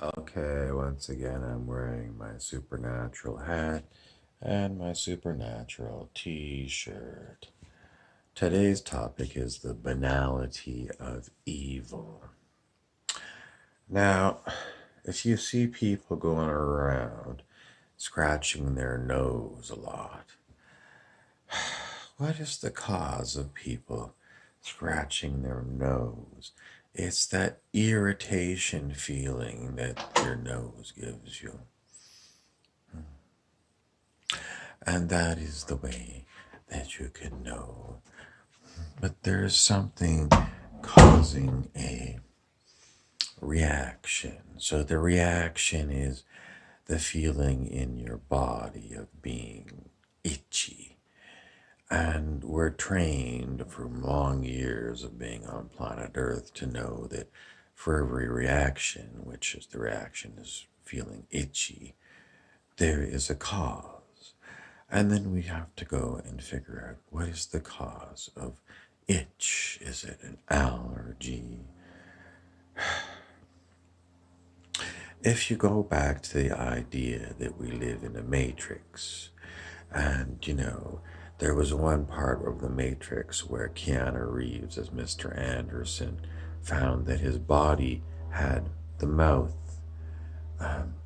Okay, once again, I'm wearing my supernatural hat and my supernatural t shirt. Today's topic is the banality of evil. Now, if you see people going around scratching their nose a lot, what is the cause of people scratching their nose? It's that irritation feeling that your nose gives you. And that is the way that you can know. But there's something causing a reaction. So the reaction is the feeling in your body of being itchy. And we're trained from long years of being on planet Earth to know that for every reaction, which is the reaction is feeling itchy, there is a cause. And then we have to go and figure out what is the cause of itch. Is it an allergy? If you go back to the idea that we live in a matrix, and there was one part of the matrix where Keanu Reeves, as Mr. Anderson, found that his body had the mouth,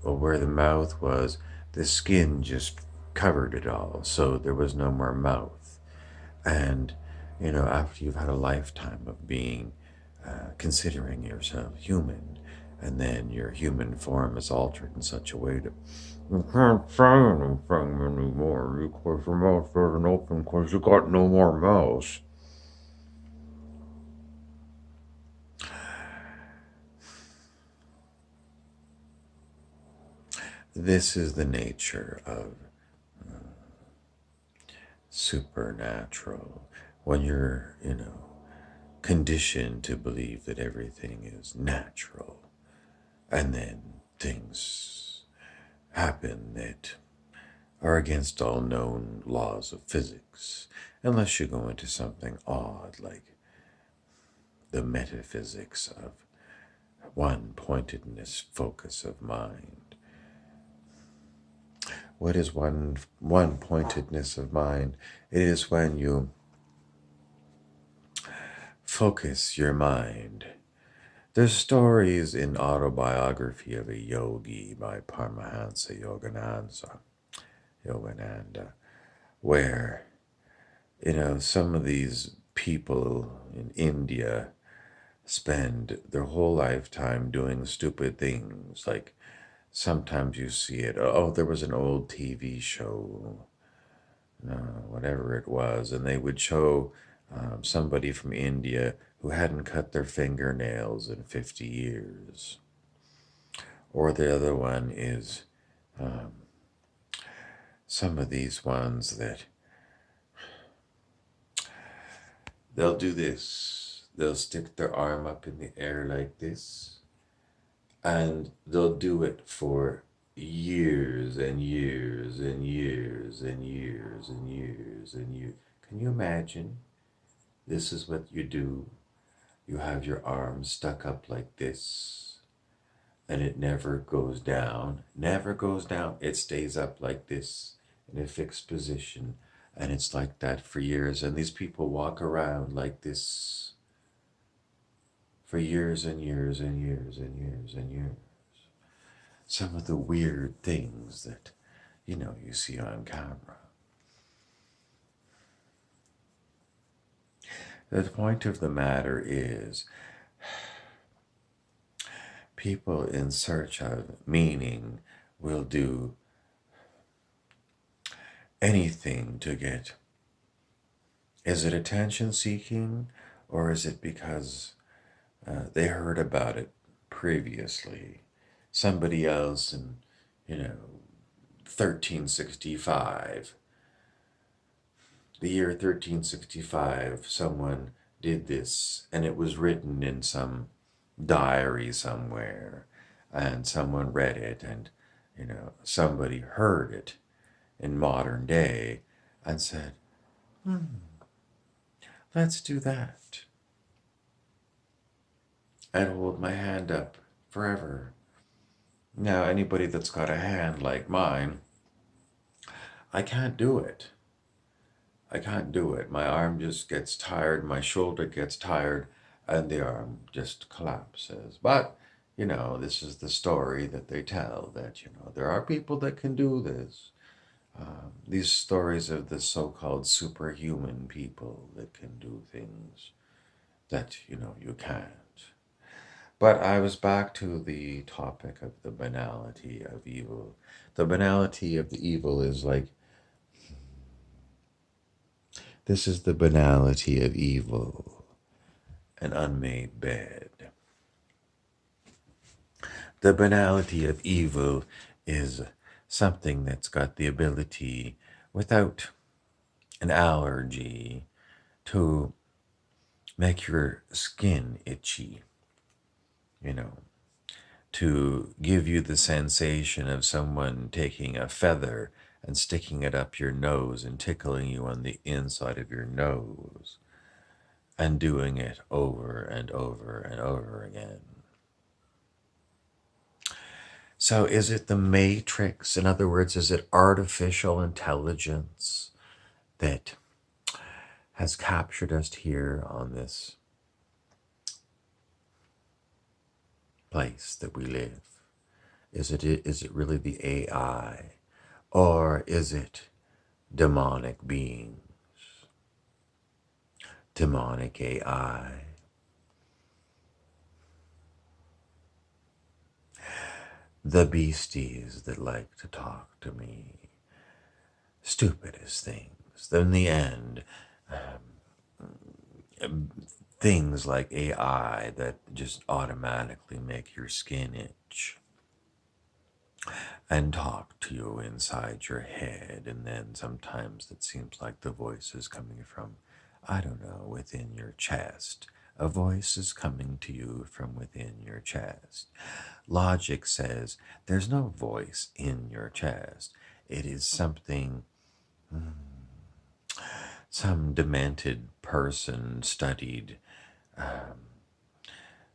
or where the mouth was, the skin just covered it all, so there was no more mouth. And after you've had a lifetime of being considering yourself human, and then your human form is altered in such a way that you can't say anything anymore because your mouth doesn't open because you got no more mouth. This is the nature of supernatural. When you're, conditioned to believe that everything is natural, and then things happen that are against all known laws of physics, unless you go into something odd like the metaphysics of one pointedness focus of mind. What is one pointedness of mind? It is when you focus your mind. There's stories in Autobiography of a Yogi by Paramahansa Yogananda, where some of these people in India spend their whole lifetime doing stupid things. Like sometimes you see it. Oh, there was an old TV show, whatever it was, and they would show somebody from India who hadn't cut their fingernails in 50 years. Or the other one is some of these ones that they'll do this. They'll stick their arm up in the air like this, and they'll do it for years and years and years and years and years and years. Can you imagine? This is what you do. You have your arm stuck up like this, and it never goes down. Never goes down. It stays up like this in a fixed position, and it's like that for years. And these people walk around like this for years and years and years and years and years. Some of the weird things that, you see on camera. The point of the matter is, people in search of meaning will do anything to get. Is it attention seeking, or is it because they heard about it previously? Somebody else in, 1365. The year 1365, someone did this, and it was written in some diary somewhere, and someone read it, and, somebody heard it in modern day and said, let's do that. And hold my hand up forever. Now, anybody that's got a hand like mine, I can't do it. I can't do it. My arm just gets tired, my shoulder gets tired, and the arm just collapses. But, this is the story that they tell that, there are people that can do this. These stories of the so called superhuman people that can do things that, you can't. But I was back to the topic of the banality of evil. The banality of the evil is like, this is the banality of evil, an unmade bed. The banality of evil is something that's got the ability, without an allergy, to make your skin itchy, you know, to give you the sensation of someone taking a feather and sticking it up your nose and tickling you on the inside of your nose and doing it over and over and over again. So is it the matrix? In other words, is it artificial intelligence that has captured us here on this place that we live? Is it really the AI? Or is it demonic beings? Demonic AI? The beasties that like to talk to me. Stupidest things. In the end, things like AI that just automatically make your skin itch and talk to you inside your head. And then sometimes it seems like the voice is coming from, I don't know, within your chest. A voice is coming to you from within your chest. Logic says there's no voice in your chest. It is something, some demented person studied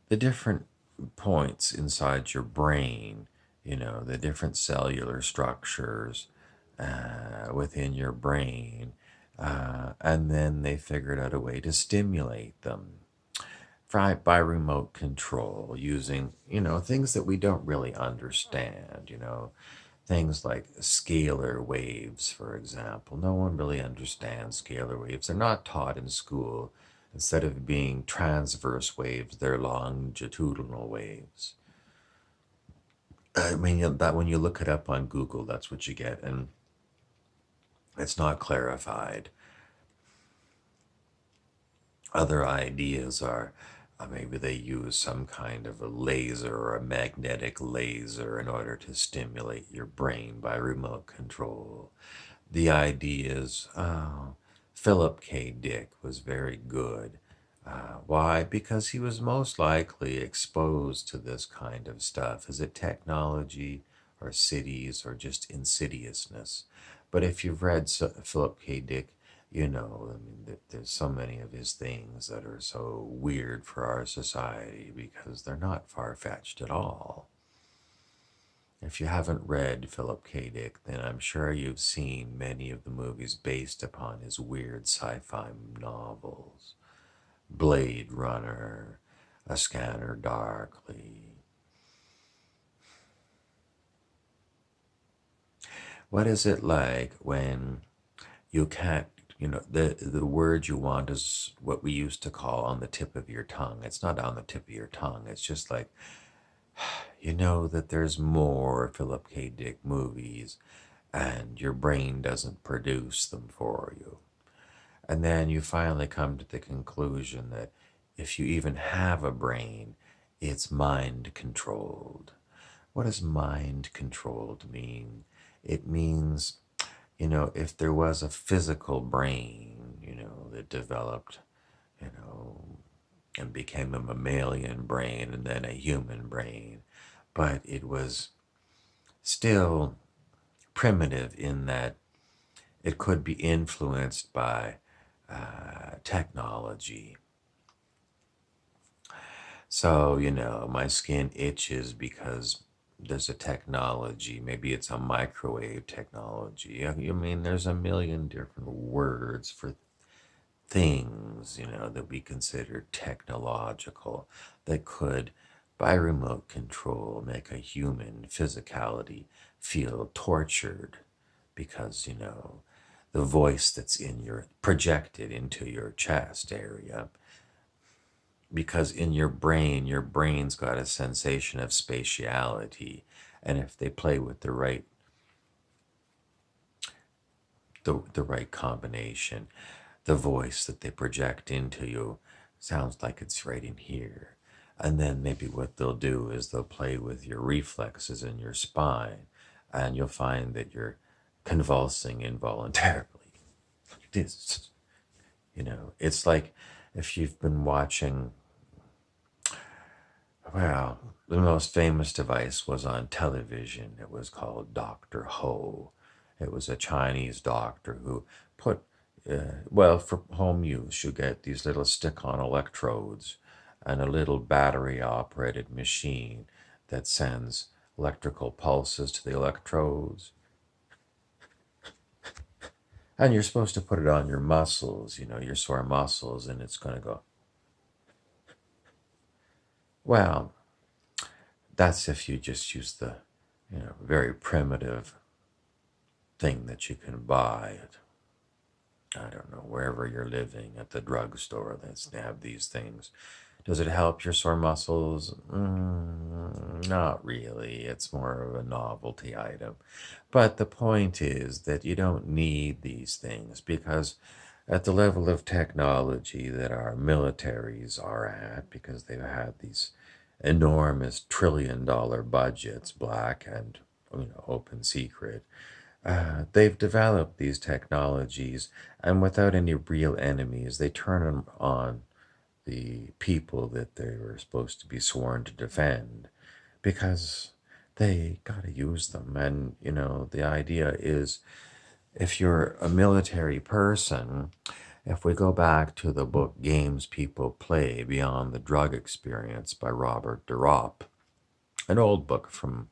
the different points inside your brain, the different cellular structures within your brain, and then they figured out a way to stimulate them by remote control using, things that we don't really understand, things like scalar waves, for example. No one really understands scalar waves. They're not taught in school. Instead of being transverse waves, they're longitudinal waves. I mean, that when you look it up on Google, that's what you get, and it's not clarified. Other ideas are maybe they use some kind of a laser or a magnetic laser in order to stimulate your brain by remote control. The ideas, Philip K. Dick was very good. Why? Because he was most likely exposed to this kind of stuff. Is it technology or cities or just insidiousness? But if you've read Philip K. Dick, there's so many of his things that are so weird for our society because they're not far-fetched at all. If you haven't read Philip K. Dick, then I'm sure you've seen many of the movies based upon his weird sci-fi novels. Blade Runner, A Scanner Darkly. What is it like when you can't, the word you want is what we used to call on the tip of your tongue. It's not on the tip of your tongue. It's just like, you know that there's more Philip K. Dick movies and your brain doesn't produce them for you. And then you finally come to the conclusion that if you even have a brain, it's mind controlled. What does mind controlled mean? It means, if there was a physical brain, that developed, and became a mammalian brain and then a human brain, but it was still primitive in that it could be influenced by technology. So, my skin itches because there's a technology, maybe it's a microwave technology. I mean, there's a million different words for things, that we consider technological that could, by remote control, make a human physicality feel tortured because, the voice that's in your projected into your chest area, because in your brain's got a sensation of spatiality, and if they play with the right combination, the voice that they project into you sounds like it's right in here. And then maybe what they'll do is they'll play with your reflexes in your spine, and you'll find that you're convulsing involuntarily. This, it's like if you've been watching, well, the most famous device was on television. It was called Dr. Ho. It was a Chinese doctor who put, well, for home use, you get these little stick on electrodes and a little battery operated machine that sends electrical pulses to the electrodes. And you're supposed to put it on your muscles, your sore muscles, and it's going to go. Well, that's if you just use the, very primitive thing that you can buy at, I don't know, wherever you're living, at the drugstore. They have these things. Does it help your sore muscles? Not really. It's more of a novelty item. But the point is that you don't need these things, because at the level of technology that our militaries are at, because they've had these enormous trillion-dollar budgets, black and open secret, they've developed these technologies, and without any real enemies, they turn them on the people that they were supposed to be sworn to defend, because they got to use them. And, the idea is, if you're a military person, if we go back to the book Games People Play Beyond the Drug Experience by Robert DeRopp, an old book from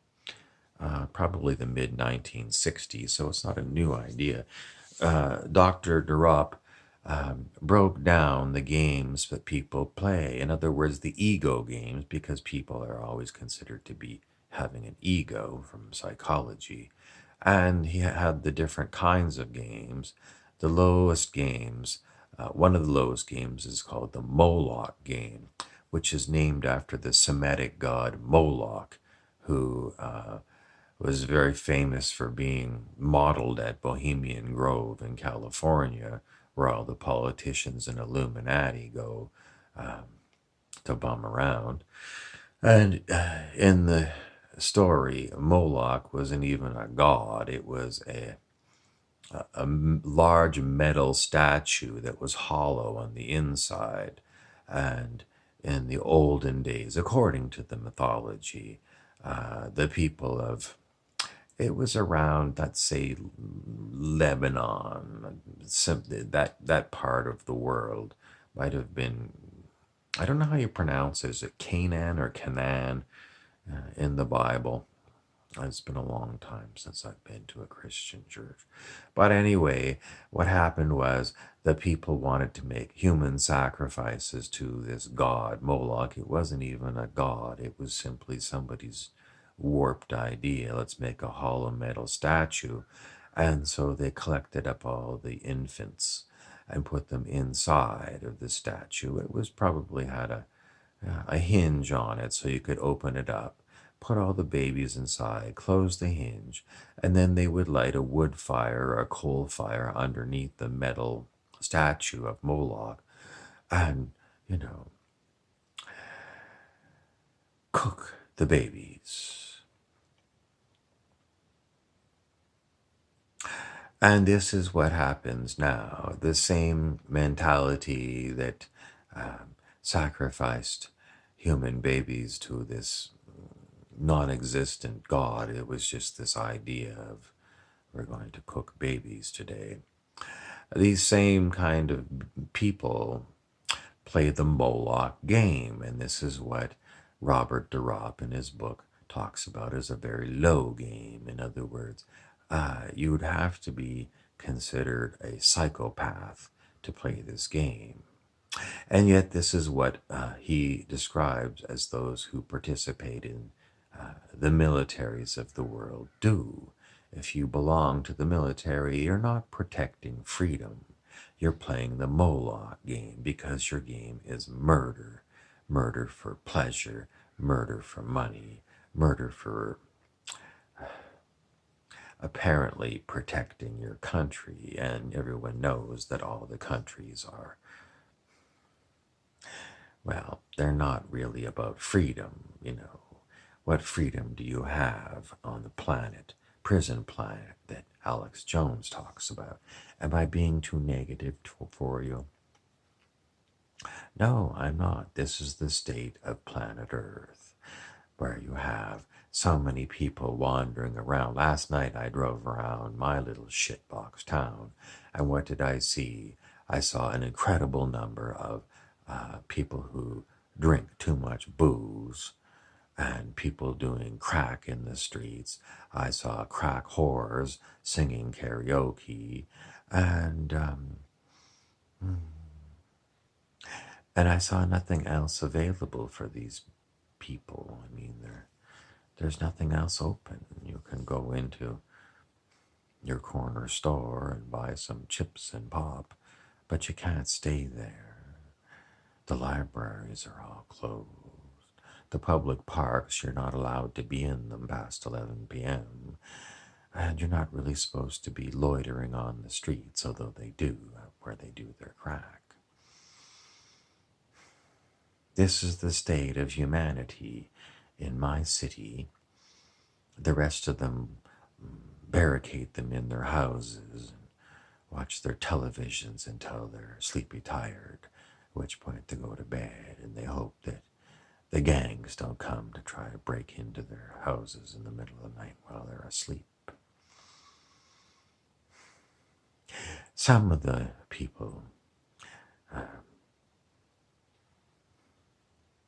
probably the mid 1960s, so it's not a new idea. Dr. DeRopp broke down the games that people play. In other words, the ego games, because people are always considered to be having an ego from psychology. And he had the different kinds of games. The lowest games, one of the lowest games is called the Moloch game, which is named after the Semitic god Moloch, who was very famous for being modeled at Bohemian Grove in California, where all the politicians and Illuminati go to bum around. And in the story, Moloch wasn't even a god. It was a large metal statue that was hollow on the inside. And in the olden days, according to the mythology, the people of, it was around, let's say, Lebanon, that part of the world might have been, I don't know how you pronounce it. Is it Canaan or Canaan in the Bible? It's been a long time since I've been to a Christian church. But anyway, what happened was the people wanted to make human sacrifices to this god, Moloch. It wasn't even a god. It was simply somebody's warped idea. Let's make a hollow metal statue. And so they collected up all the infants and put them inside of the statue. It was probably had a hinge on it so you could open it up, put all the babies inside, close the hinge, and then they would light a wood fire or a coal fire underneath the metal statue of Moloch and, cook the babies. And this is what happens now. The same mentality that sacrificed human babies to this non-existent God. It was just this idea of, we're going to cook babies today. These same kind of people play the Moloch game, and this is what Robert DeRopp in his book talks about as a very low game. In other words, you would have to be considered a psychopath to play this game. And yet, this is what he describes as those who participate in the militaries of the world do. If you belong to the military, you're not protecting freedom. You're playing the Moloch game because your game is murder. Murder for pleasure, murder for money, murder for apparently protecting your country. And everyone knows that all the countries are, well, they're not really about freedom, you know. What freedom do you have on the planet, prison planet, that Alex Jones talks about? Am I being too negative for you? No, I'm not. This is the state of planet Earth, where you have so many people wandering around. Last night I drove around my little shitbox town, and what did I see? I saw an incredible number of people who drink too much booze and people doing crack in the streets. I saw crack whores singing karaoke, and I saw nothing else available for these people. I mean, there's nothing else open. You can go into your corner store and buy some chips and pop, but you can't stay there. The libraries are all closed. The public parks, you're not allowed to be in them past 11 p.m. And you're not really supposed to be loitering on the streets, although they do, where they do their crack. This is the state of humanity in my city. The rest of them barricade them in their houses and watch their televisions until they're sleepy tired, at which point they go to bed, and they hope that the gangs don't come to try to break into their houses in the middle of the night while they're asleep. Some of the people,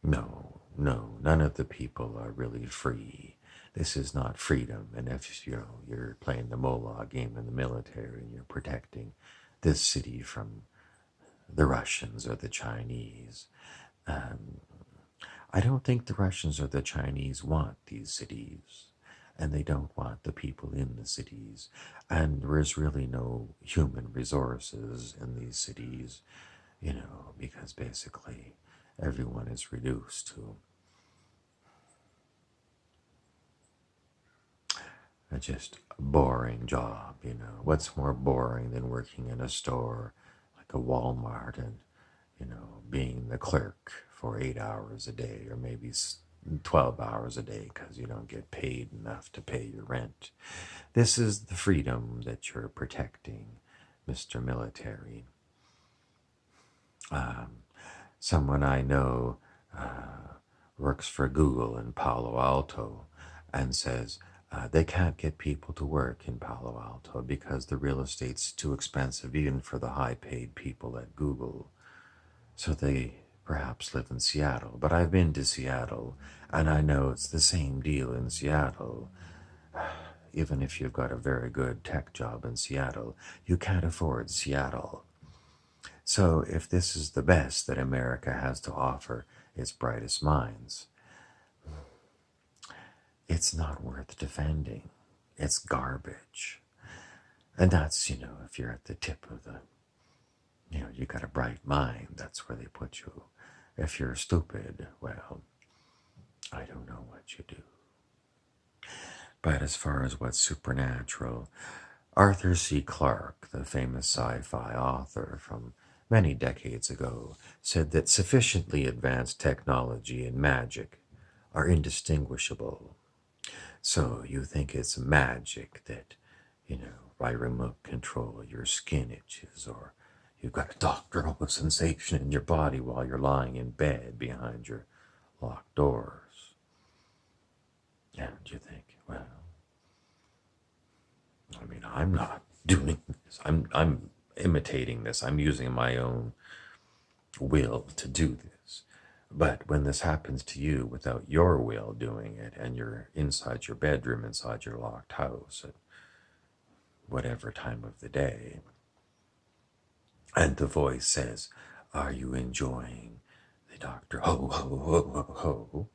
no, none of the people are really free. This is not freedom. And if you're playing the Moloch game in the military and you're protecting this city from the Russians or the Chinese, I don't think the Russians or the Chinese want these cities, and they don't want the people in the cities, and there is really no human resources in these cities, because basically everyone is reduced to a just boring job. What's more boring than working in a store like a Walmart and being the clerk for 8 hours a day, or maybe 12 hours a day, because you don't get paid enough to pay your rent. This is the freedom that you're protecting, Mr. Military. Someone I know works for Google in Palo Alto and says they can't get people to work in Palo Alto because the real estate's too expensive, even for the high-paid people at Google. So they perhaps live in Seattle. But I've been to Seattle, and I know it's the same deal in Seattle. Even if you've got a very good tech job in Seattle, you can't afford Seattle. So if this is the best that America has to offer its brightest minds, it's not worth defending. It's garbage. And that's, if you're at the tip of the, you got a bright mind, that's where they put you. If you're stupid, well, I don't know what you do. But as far as what's supernatural, Arthur C. Clarke, the famous sci-fi author from many decades ago, said that sufficiently advanced technology and magic are indistinguishable. So you think it's magic that, by remote control your skin itches, or you've got a doctrinal sensation in your body while you're lying in bed behind your locked doors. And you think, well, I'm not doing this. I'm imitating this. I'm using my own will to do this. But when this happens to you without your will doing it, and you're inside your bedroom, inside your locked house at whatever time of the day, and the voice says, "Are you enjoying the doctor? Ho, ho, ho, ho, ho."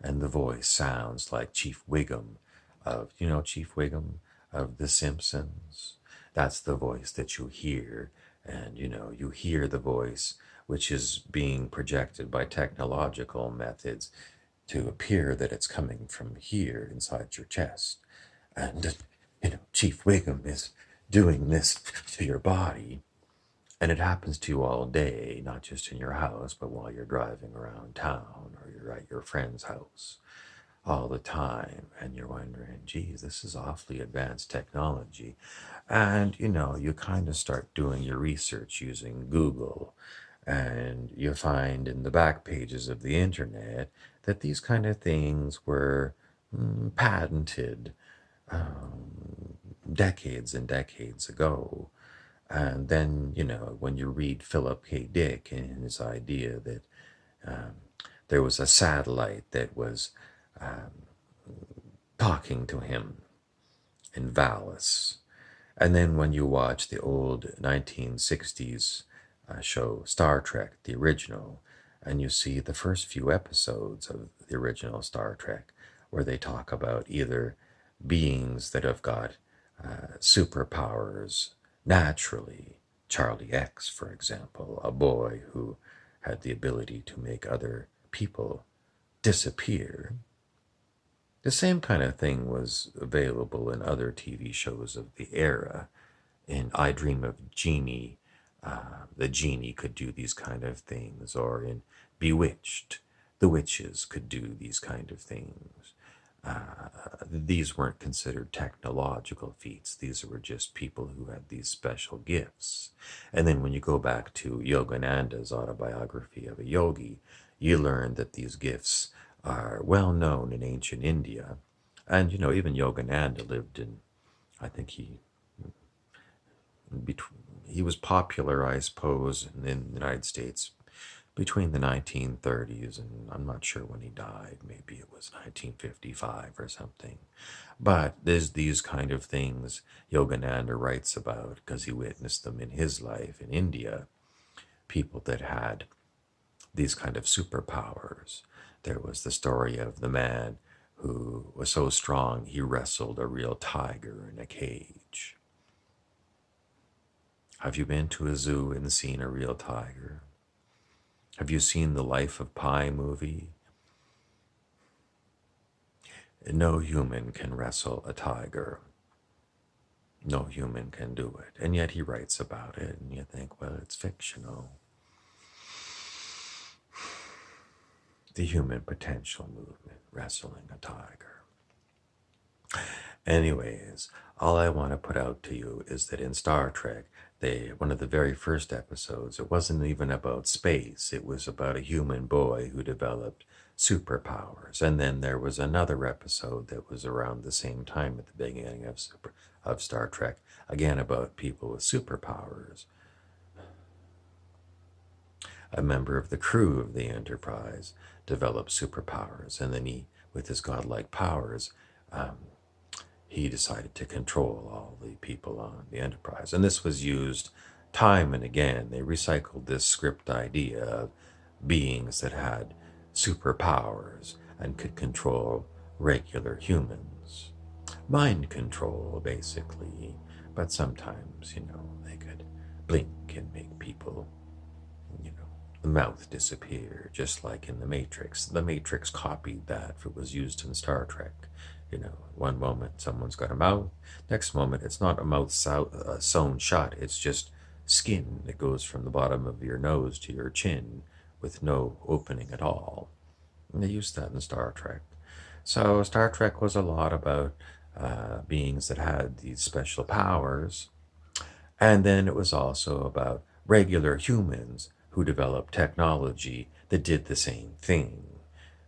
And the voice sounds like Chief Wiggum of, Chief Wiggum of The Simpsons. That's the voice that you hear. And, you hear the voice which is being projected by technological methods to appear that it's coming from here inside your chest. And, Chief Wiggum is doing this to your body. And it happens to you all day, not just in your house, but while you're driving around town or you're at your friend's house all the time. And you're wondering, geez, this is awfully advanced technology. And, you kind of start doing your research using Google. And you find in the back pages of the internet that these kind of things were patented decades and decades ago. And then, when you read Philip K. Dick and his idea that there was a satellite that was talking to him in Valis. And then when you watch the old 1960s show Star Trek, the original, and you see the first few episodes of the original Star Trek, where they talk about either beings that have got superpowers naturally. Charlie X, for example, a boy who had the ability to make other people disappear. The same kind of thing was available in other TV shows of the era. In I Dream of Jeannie, the genie could do these kind of things, or in Bewitched, the witches could do these kind of things. These weren't considered technological feats. These were just people who had these special gifts. And then when you go back to Yogananda's autobiography of a yogi, you learn that these gifts are well known in ancient India. And, even Yogananda lived in, I think he was popular, I suppose, in the United States between the 1930s, and I'm not sure when he died. Maybe it was 1955 or something. But there's these kind of things Yogananda writes about because he witnessed them in his life in India. People that had these kind of superpowers. There was the story of the man who was so strong he wrestled a real tiger in a cage. Have you been to a zoo and seen a real tiger? Have you seen the Life of Pi movie? No human can wrestle a tiger. No human can do it. And yet he writes about it, and you think, well, it's fictional. The human potential movement, wrestling a tiger. Anyways, all I want to put out to you is that in Star Trek, one of the very first episodes, it wasn't even about space. It was about a human boy who developed superpowers. And then there was another episode that was around the same time at the beginning of Star Trek, again about people with superpowers. A member of the crew of the Enterprise developed superpowers, and then he, with his godlike powers, he decided to control all the people on the Enterprise. And this was used time and again. They recycled this script idea of beings that had superpowers and could control regular humans. Mind control, basically. But sometimes, they could blink and make people, the mouth disappear, just like in The Matrix. The Matrix copied that. It was used in Star Trek. One moment someone's got a mouth, next moment it's not a mouth sewn shut, it's just skin that goes from the bottom of your nose to your chin with no opening at all. And they used that in Star Trek. So Star Trek was a lot about beings that had these special powers. And then it was also about regular humans who developed technology that did the same thing.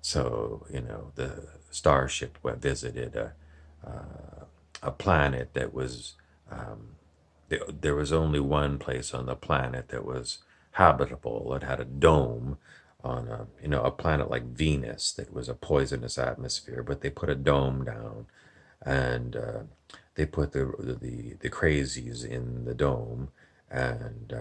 So, the starship visited a planet that was, there was only one place on the planet that was habitable. It had a dome on a planet like Venus that was a poisonous atmosphere, but they put a dome down, and they put the crazies in the dome, and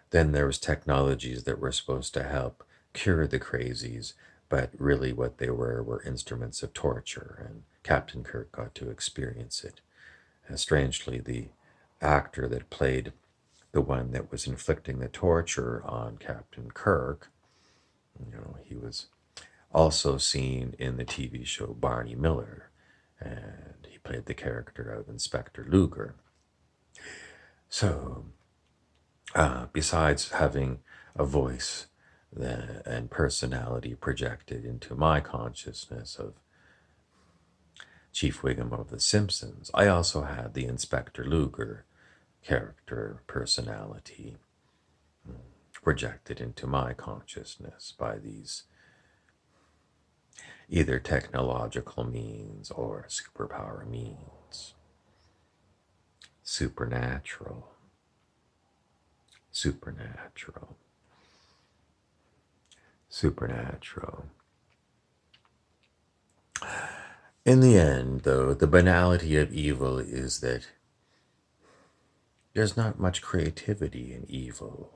then there was technologies that were supposed to help cure the crazies, but really what they were instruments of torture, and Captain Kirk got to experience it. Strangely, the actor that played the one that was inflicting the torture on Captain Kirk, he was also seen in the TV show BarneyMiller, and he played the character of Inspector Luger. So, besides having a voice and personality projected into my consciousness of Chief Wiggum of The Simpsons, I also had the Inspector Luger character personality projected into my consciousness by these either technological means or superpower means. Supernatural. Supernatural. Supernatural. In the end, though, the banality of evil is that there's not much creativity in evil.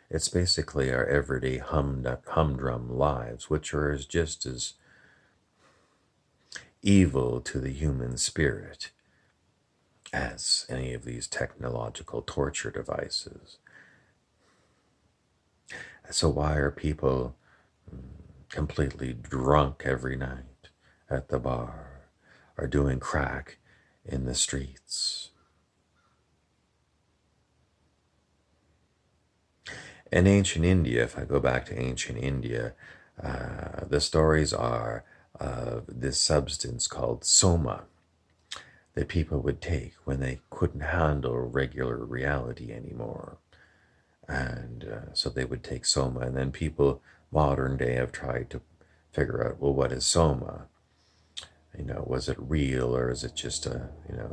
It's basically our everyday humdrum lives, which are just as evil to the human spirit as any of these technological torture devices. So why are people completely drunk every night at the bar or doing crack in the streets? In ancient India, if I go back to ancient India, the stories are of this substance called soma that people would take when they couldn't handle regular reality anymore. And so they would take soma, and then people modern day have tried to figure out, well, what is soma? Was it real, or is it just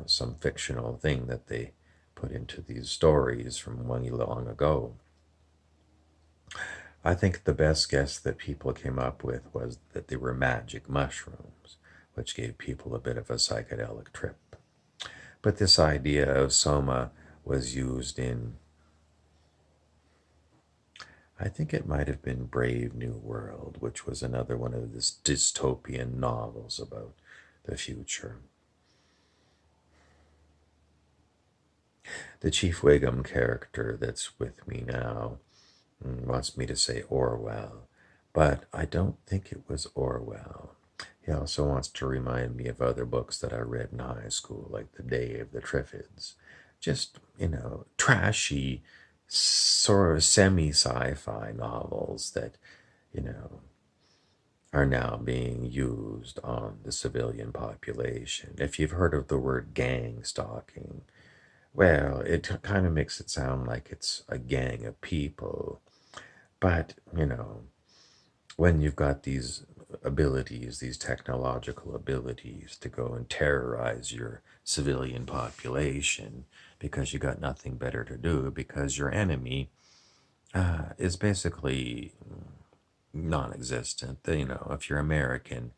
some fictional thing that they put into these stories from long ago? I think the best guess that people came up with was that they were magic mushrooms, which gave people a bit of a psychedelic trip. But this idea of soma was used in, I think it might have been Brave New World, which was another one of these dystopian novels about the future. The Chief Wiggum character that's with me now wants me to say Orwell, but I don't think it was Orwell. He also wants to remind me of other books that I read in high school, like The Day of the Triffids. Just, trashy, sort of semi-sci-fi novels that, are now being used on the civilian population. If you've heard of the word gang stalking, well, it kind of makes it sound like it's a gang of people. But, when you've got these abilities, these technological abilities to go and terrorize your civilian population because you got nothing better to do, because your enemy is basically non-existent. If you're American,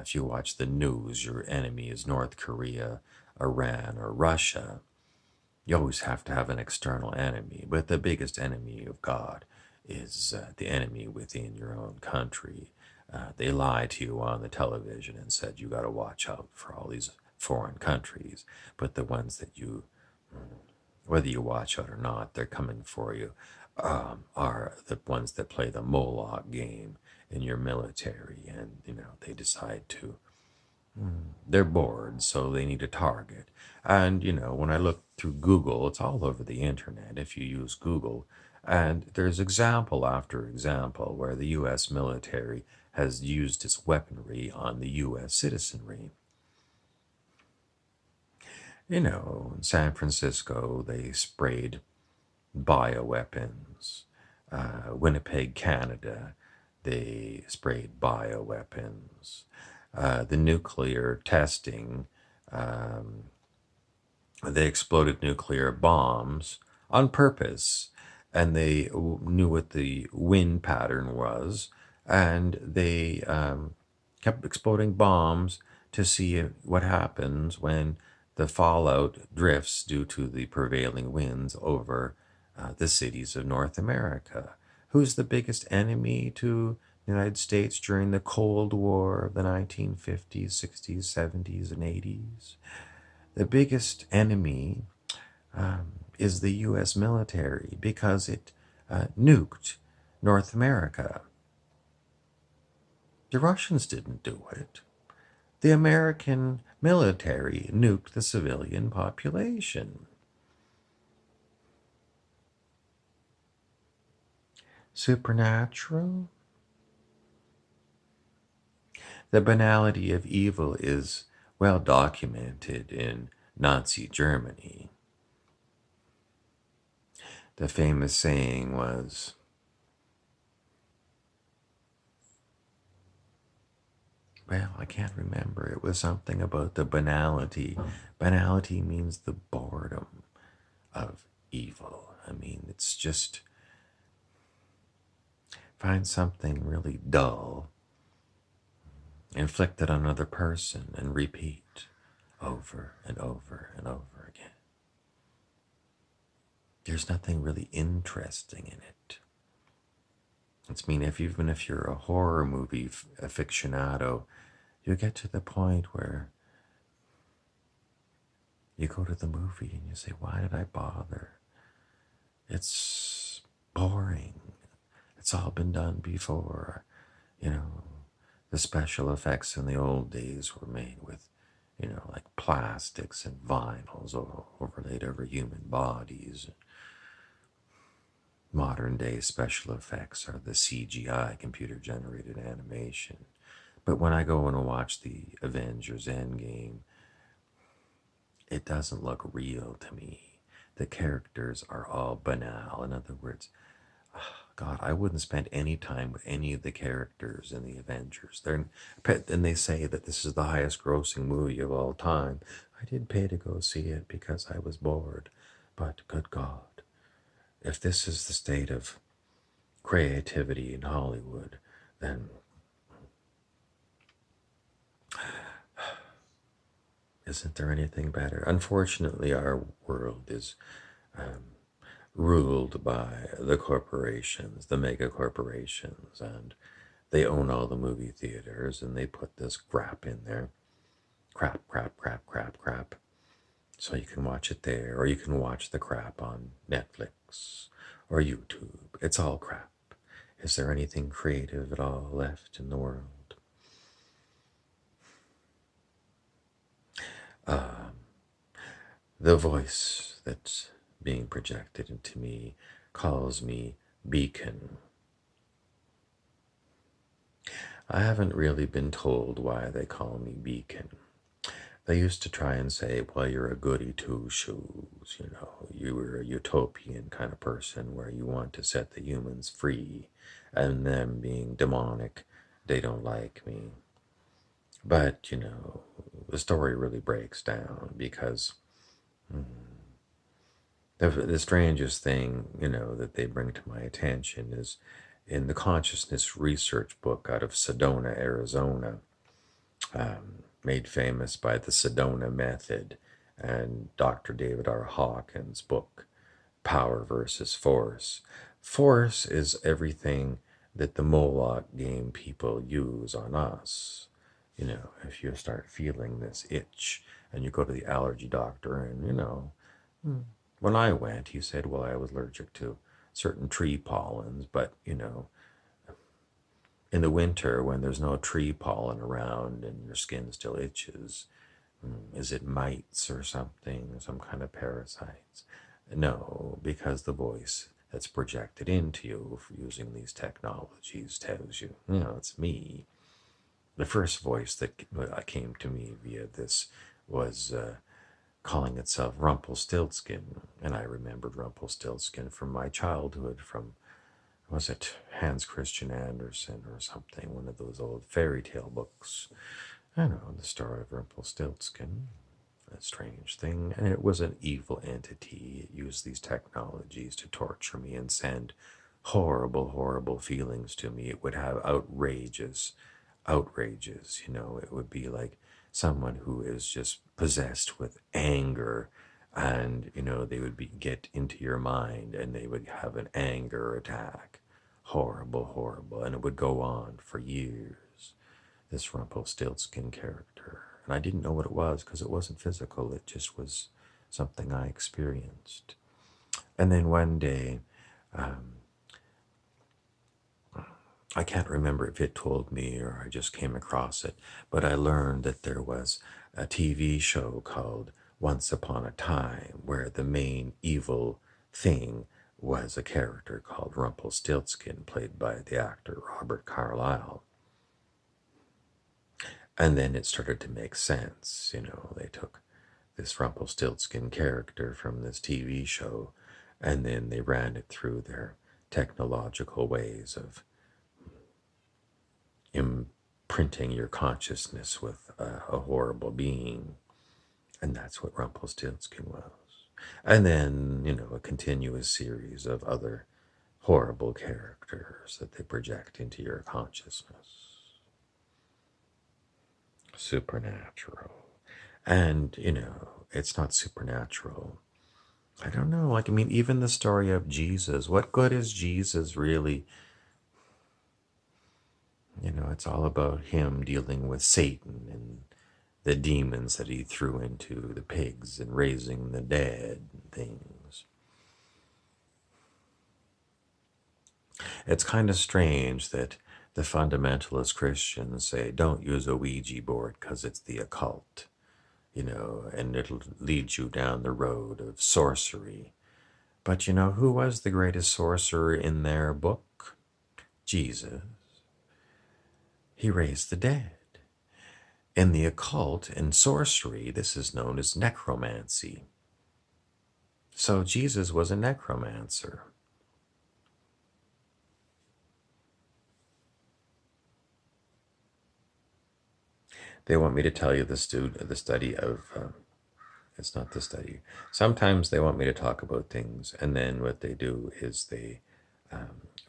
if you watch the news, your enemy is North Korea, Iran, or Russia. You always have to have an external enemy, but the biggest enemy of God is the enemy within your own country. They lied to you on the television and said you got to watch out for all these foreign countries, but the ones that whether you watch out or not, they're coming for you, are the ones that play the Moloch game in your military, and they decide to. They're bored, so they need a target. And, when I look through Google, it's all over the internet if you use Google. And there's example after example where the U.S. military has used its weaponry on the U.S. citizenry. In San Francisco, they sprayed bioweapons. Winnipeg, Canada, they sprayed bioweapons. The nuclear testing, they exploded nuclear bombs on purpose and they knew what the wind pattern was, and they kept exploding bombs to see what happens when the fallout drifts due to the prevailing winds over the cities of North America. Who's the biggest enemy to the United States during the Cold War of the 1950s, 60s, 70s, and 80s? The biggest enemy is the US military because it nuked North America. The Russians didn't do it. The American military nuked the civilian population. Supernatural? The banality of evil is well documented in Nazi Germany. The famous saying was, well, I can't remember. It was something about the banality. Banality means the boredom of evil. I mean, it's just find something really dull, inflict it on another person, and repeat over and over and over again. There's nothing really interesting in it. It's mean even if you're a horror movie aficionado, you get to the point where you go to the movie and you say, why did I bother? It's boring. It's all been done before. You know, the special effects in the old days were made with, like plastics and vinyls overlaid over human bodies. Modern day special effects are the CGI, computer generated animation. But when I go and watch the Avengers Endgame, it doesn't look real to me. The characters are all banal. In other words, God, I wouldn't spend any time with any of the characters in the Avengers. And they say that this is the highest grossing movie of all time. I did pay to go see it because I was bored. But good God, if this is the state of creativity in Hollywood, then isn't there anything better? Unfortunately, our world is ruled by the corporations, the mega corporations, and they own all the movie theaters, and they put this crap in there. Crap, crap, crap, crap, crap. So you can watch it there, or you can watch the crap on Netflix or YouTube. It's all crap. Is there anything creative at all left in the world? The voice that's being projected into me calls me Beacon. I haven't really been told why they call me Beacon. They used to try and say, well, you're a goody two-shoes, you were a utopian kind of person where you want to set the humans free, and them being demonic, they don't like me. But, the story really breaks down because the strangest thing, that they bring to my attention is in the consciousness research book out of Sedona, Arizona, made famous by the Sedona Method and Dr. David R. Hawkins' book, Power versus Force. Force is everything that the Moloch game people use on us. If you start feeling this itch and you go to the allergy doctor and, when I went, he said, well, I was allergic to certain tree pollens, but, in the winter when there's no tree pollen around and your skin still itches, is it mites or something, some kind of parasites? No, because the voice that's projected into you using these technologies tells you, it's me. The first voice that came to me via this was calling itself Rumpelstiltskin, and I remembered Rumpelstiltskin from my childhood, from, was it Hans Christian Andersen or something, one of those old fairy tale books. I know the story of Rumpelstiltskin. a strange thing. And it was an evil entity. It used these technologies to torture me and send horrible, horrible feelings to me. It would have outrages, it would be like someone who is just possessed with anger, and they would get into your mind and they would have an anger attack. Horrible, horrible. And it would go on for years, this Rumpelstiltskin character. And I didn't know what it was because it wasn't physical, it just was something I experienced. And then one day, I can't remember if it told me or I just came across it, but I learned that there was a TV show called Once Upon a Time where the main evil thing was a character called Rumpelstiltskin, played by the actor Robert Carlyle. And then it started to make sense. They took this Rumpelstiltskin character from this TV show and then they ran it through their technological ways of imprinting your consciousness with a horrible being. And that's what Rumpelstiltskin was. And then, a continuous series of other horrible characters that they project into your consciousness. Supernatural. And, it's not supernatural. I don't know. Even the story of Jesus, what good is Jesus really? It's all about him dealing with Satan and the demons that he threw into the pigs and raising the dead and things. It's kind of strange that the fundamentalist Christians say don't use a Ouija board because it's the occult, and it'll lead you down the road of sorcery. But who was the greatest sorcerer in their book? Jesus. He raised the dead. In the occult and sorcery, this is known as necromancy. So Jesus was a necromancer. They want me to tell you the study of, it's not the study. Sometimes they want me to talk about things, and then what they do is they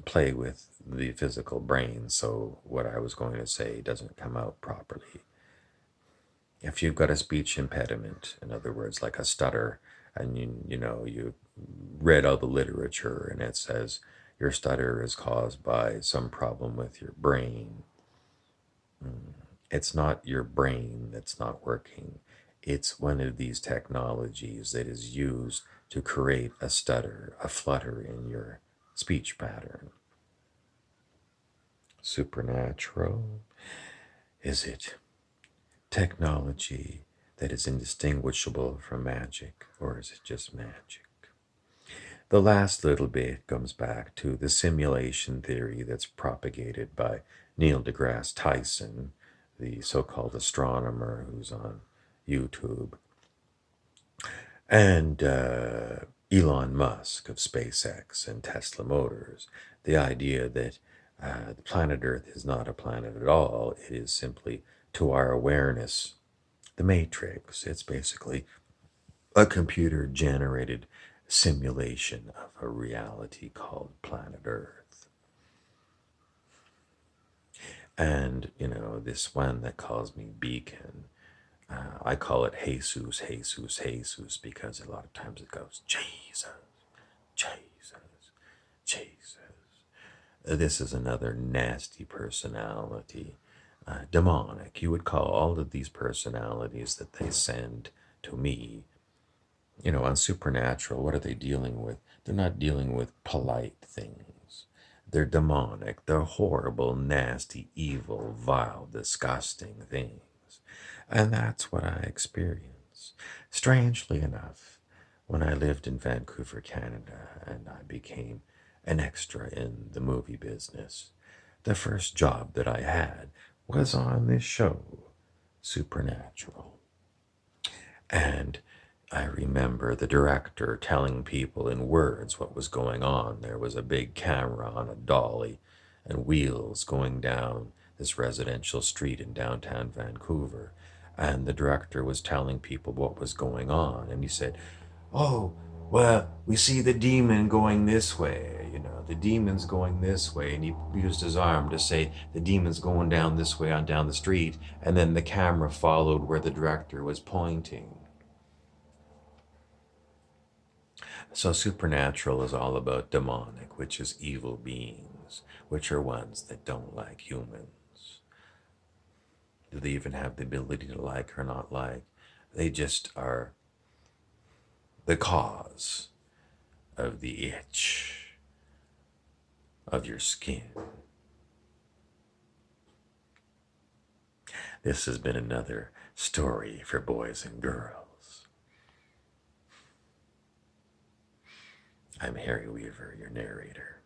play with the physical brain, so what I was going to say doesn't come out properly. If you've got a speech impediment, in other words, like a stutter, and you read all the literature and it says your stutter is caused by some problem with your brain, it's not your brain that's not working. It's one of these technologies that is used to create a stutter, a flutter in your speech pattern. Supernatural? Is it technology that is indistinguishable from magic, or is it just magic? The last little bit comes back to the simulation theory that's propagated by Neil deGrasse Tyson, the so-called astronomer who's on YouTube, and Elon Musk of SpaceX and Tesla Motors. The idea that the planet Earth is not a planet at all. It is simply, to our awareness, the Matrix. It's basically a computer-generated simulation of a reality called planet Earth. And, this one that calls me Beacon, I call it Jesus, Jesus, Jesus, because a lot of times it goes, Jesus, Jesus, Jesus. This is another nasty personality, demonic. You would call all of these personalities that they send to me, on Supernatural. What are they dealing with? They're not dealing with polite things. They're demonic. They're horrible, nasty, evil, vile, disgusting things. And that's what I experience. Strangely enough, when I lived in Vancouver, Canada, and I became an extra in the movie business, the first job that I had was on this show, Supernatural. And I remember the director telling people in words what was going on. There was a big camera on a dolly and wheels going down this residential street in downtown Vancouver. and the director was telling people what was going on, and he said, "Oh, well, we see the demon going this way, the demon's going this way," and he used his arm to say the demon's going down this way on down the street, and then the camera followed where the director was pointing. So supernatural is all about demonic, which is evil beings, which are ones that don't like humans. Do they even have the ability to like or not like? They just are the cause of the itch of your skin. This has been another story for boys and girls. I'm Harry Weaver, your narrator.